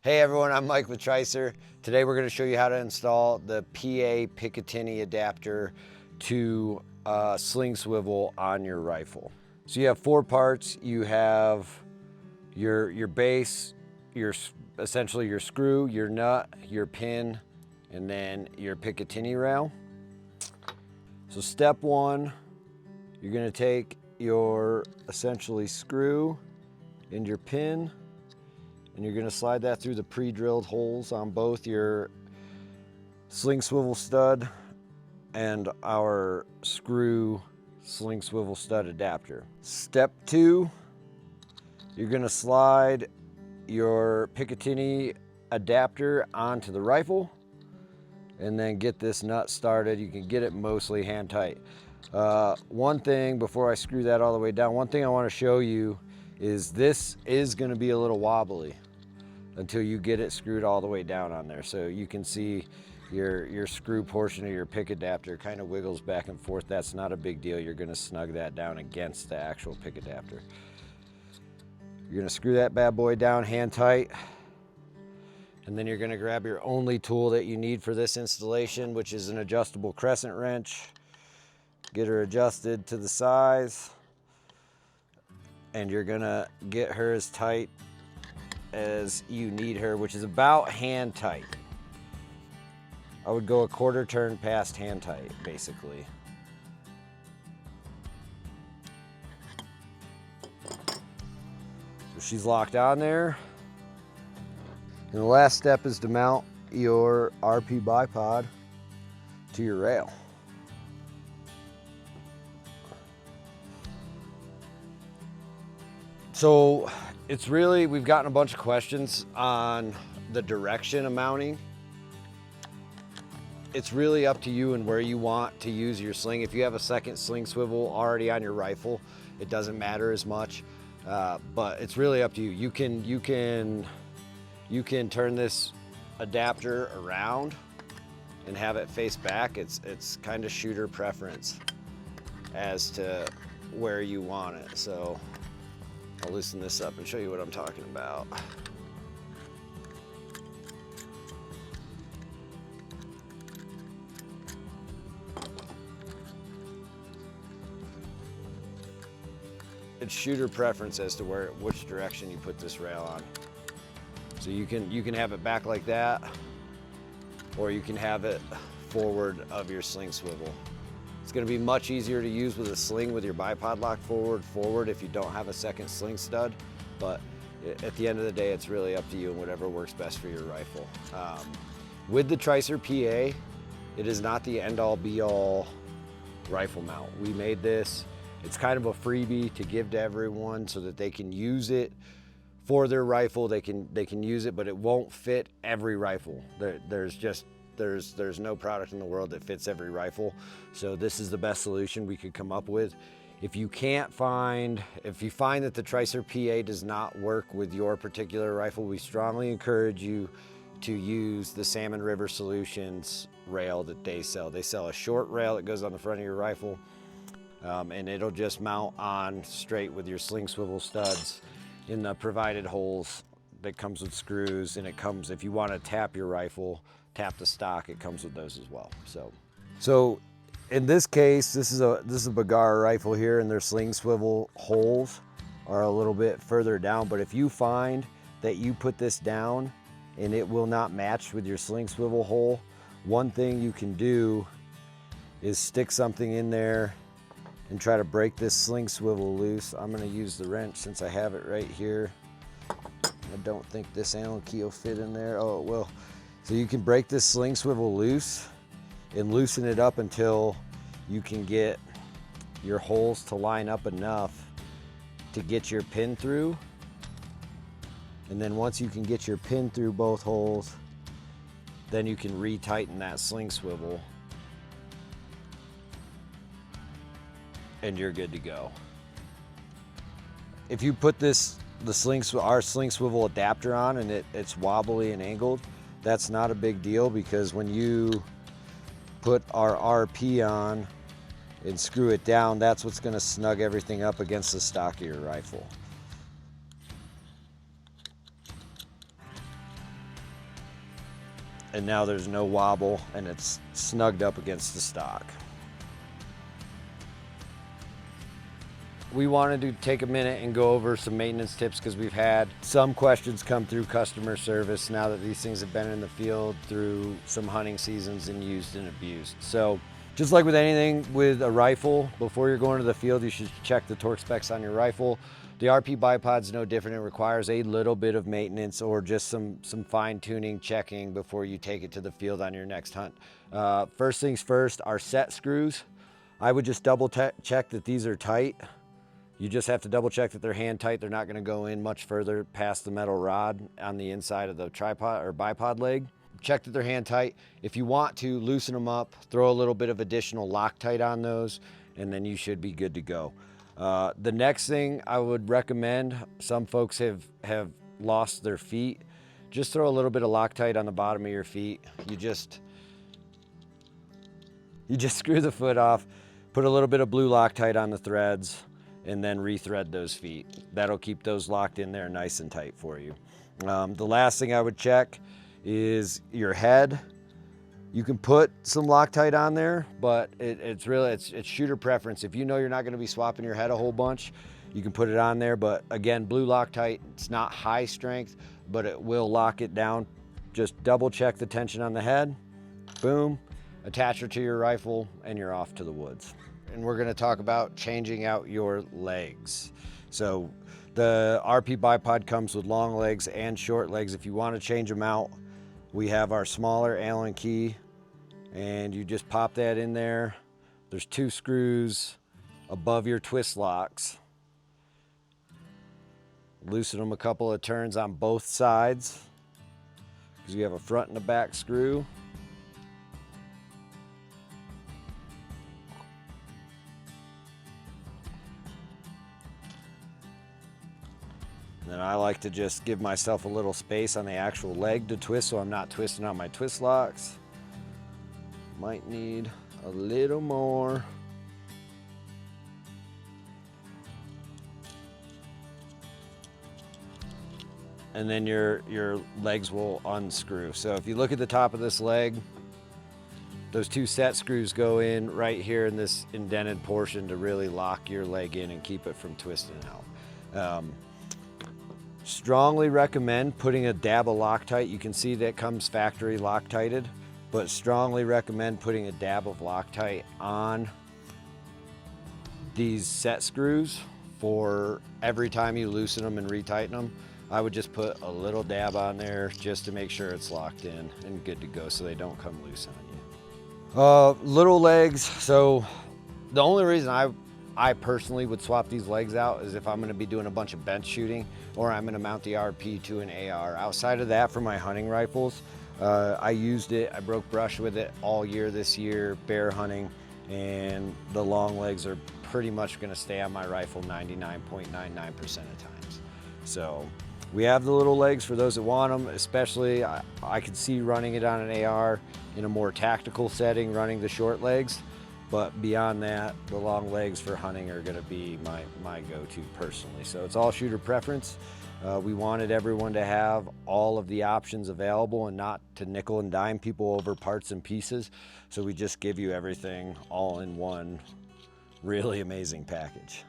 Hey everyone, I'm Mike with Tricer. Today we're going to show you how to install the PA Picatinny adapter to sling swivel on your rifle. So you have four parts. You have your base, essentially your screw, your nut, your pin, and then your Picatinny rail. So step one, you're going to take your essentially screw and your pin, and you're going to slide that through the pre-drilled holes on both your sling swivel stud and our screw sling swivel stud adapter. Step two, you're going to slide your Picatinny adapter onto the rifle and then get this nut started. You can get it mostly hand tight. One thing before I screw that all the way down, one thing I want to show you is this is going to be a little wobbly until you get it screwed all the way down on there. So you can see your screw portion of your pick adapter kind of wiggles back and forth. That's not a big deal. You're going to snug that down against the actual pick adapter. You're going to screw that bad boy down hand tight, and then you're going to grab your only tool that you need for this installation, which is an adjustable crescent wrench. Get her adjusted to the size, and you're going to get her as tight as you need her, which is about hand tight. I would go a quarter turn past hand tight, basically. So she's locked on there. And the last step is to mount your RP Bipod to your rail. So it's really, we've gotten a bunch of questions on the direction of mounting. It's really up to you and where you want to use your sling. If you have a second sling swivel already on your rifle, it doesn't matter as much, but it's really up to you. You can turn this adapter around and have it face back. It's kind of shooter preference as to where you want it. So I'll loosen this up and show you what I'm talking about. It's shooter preference as to which direction you put this rail on. So you can have it back like that, or you can have it forward of your sling swivel. It's going to be much easier to use with a sling with your bipod lock forward if you don't have a second sling stud, but at the end of the day, it's really up to you and whatever works best for your rifle. With the Tricer PA, it is not the end-all be-all rifle mount. We made this. It's kind of a freebie to give to everyone so that they can use it for their rifle. They can use it, but it won't fit every rifle. There's no product in the world that fits every rifle. So this is the best solution we could come up with. If you find that the Tricer PA does not work with your particular rifle, we strongly encourage you to use the Salmon River Solutions rail that they sell. They sell a short rail that goes on the front of your rifle, and it'll just mount on straight with your sling swivel studs in the provided holes that comes with screws, and it comes, if you want to tap your rifle, tap the stock, it comes with those as well. So in this case, this is a Bagara rifle here, and their sling swivel holes are a little bit further down, but if you find that you put this down and it will not match with your sling swivel hole, one thing you can do is stick something in there and try to break this sling swivel loose. I'm going to use the wrench since I have it right here. I don't think this Allen key will fit in there. Oh, it will. So you can break this sling swivel loose and loosen it up until you can get your holes to line up enough to get your pin through. And then once you can get your pin through both holes, then you can retighten that sling swivel and you're good to go. If you put our sling swivel adapter on and it's wobbly and angled, that's not a big deal, because when you put our RP on and screw it down, that's what's going to snug everything up against the stock of your rifle. and now there's no wobble and it's snugged up against the stock. We wanted to take a minute and go over some maintenance tips because we've had some questions come through customer service now that these things have been in the field through some hunting seasons and used and abused. So just like with anything with a rifle, before you're going to the field, you should check the torque specs on your rifle. The RP Bipod's no different. It requires a little bit of maintenance or just some fine tuning checking before you take it to the field on your next hunt. First things first, our set screws. I would just double check that these are tight. You just have to double check that they're hand tight. They're not going to go in much further past the metal rod on the inside of the tripod or bipod leg. Check that they're hand tight. If you want to loosen them up, throw a little bit of additional Loctite on those, and then you should be good to go. The next thing I would recommend, some folks have lost their feet. Just throw a little bit of Loctite on the bottom of your feet. You just screw the foot off, put a little bit of blue Loctite on the threads, and then rethread those feet. That'll keep those locked in there nice and tight for you. The last thing I would check is your head. You can put some Loctite on there, but it's shooter preference. If you know you're not gonna be swapping your head a whole bunch, you can put it on there. But again, blue Loctite, it's not high strength, but it will lock it down. Just double check the tension on the head, boom, attach her to your rifle, and you're off to the woods. And we're gonna talk about changing out your legs. So the RP Bipod comes with long legs and short legs. If you wanna change them out, we have our smaller Allen key, and you just pop that in there. There's 2 screws above your twist locks. Loosen them a couple of turns on both sides because you have a front and a back screw. And I like to just give myself a little space on the actual leg to twist so I'm not twisting on my twist locks. Might need a little more. And then your legs will unscrew. So if you look at the top of this leg, those 2 set screws go in right here in this indented portion to really lock your leg in and keep it from twisting out. Strongly recommend putting a dab of Loctite. You can see that comes factory Loctited, but strongly recommend putting a dab of Loctite on these set screws for every time you loosen them and retighten them. I would just put a little dab on there just to make sure it's locked in and good to go so they don't come loose on you. Little legs, so the only reason I personally would swap these legs out is if I'm gonna be doing a bunch of bench shooting or I'm gonna mount the RP to an AR. Outside of that, for my hunting rifles, I used it, I broke brush with it all year this year, bear hunting, and the long legs are pretty much gonna stay on my rifle 99.99% of times. So we have the little legs for those that want them, especially I could see running it on an AR in a more tactical setting, running the short legs. But beyond that, the long legs for hunting are gonna be my go-to personally. So it's all shooter preference. We wanted everyone to have all of the options available and not to nickel and dime people over parts and pieces. So we just give you everything all in one really amazing package.